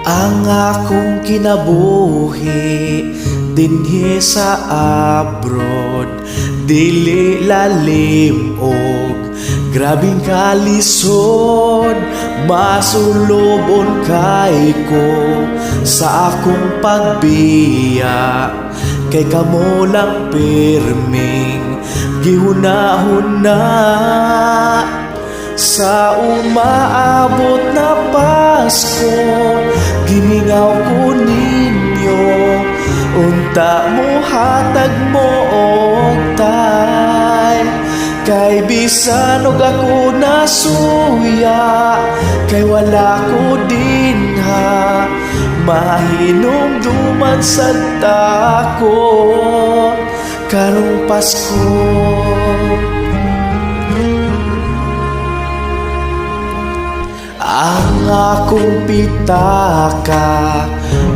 Ang akong kinabuhi dinhi sa abroad, dili lalim og grabing kalisod. Masulobon kay ko sa akong pagbiya, kay kamo lang pirming gihunahuna. Sa umaabot na Pasko, gimingaw ko ninyo, unta mo hatag mo og tay. Kay bisan og ako nasuya, kay wala ko dinha, mahinumduman sad tako karong Pasko. Ang akong pitaka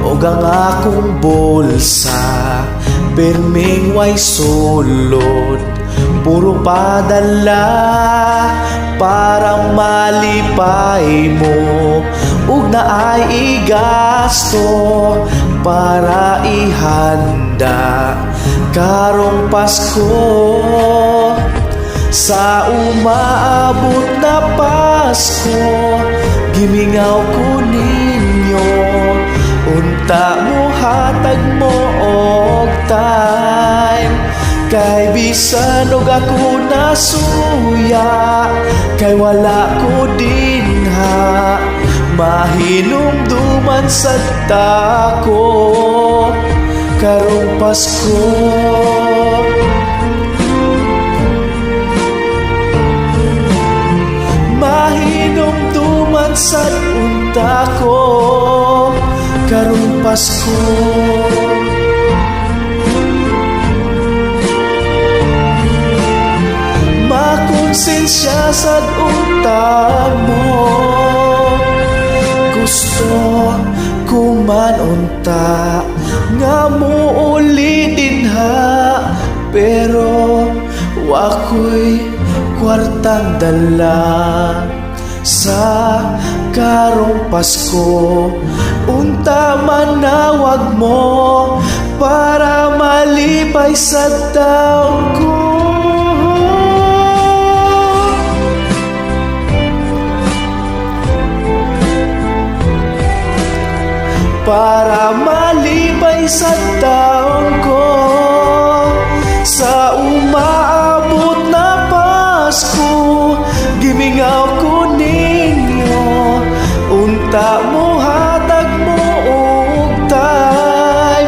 ug ang akong bolsa, perming way sulod, puro padala para malipay mo, ug naay igasto para ihanda karong Pasko. Sa umaabot na Pasko, gimingaw ko ninyo, unta mo hatag mo og time. Kay bisan og ako nasuya, kay wala ko dinha, mahinumduman sad tako karong Pasko. Mahinumduman sad unta ko karong Pasko. Makonsensya sad unta mo, gusto ko man unta nga muuli dinha, pero wako'y kwartang dala sa karong Pasko. Unta manawag mo para malipay sa taon ko, para malipay sa taon ko. Sa umaabot na Pasko, gimingaw ko ninyo, unta mo hatag mo og tay.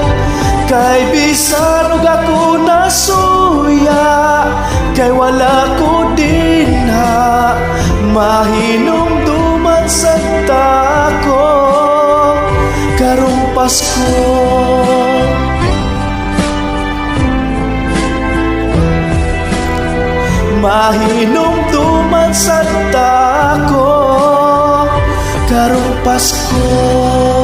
Kay bisan og ako nasuya, kay wala ko dinha, mahinumduman sa tako karong Pasko. Mahinumduman sa tako karong Pasko.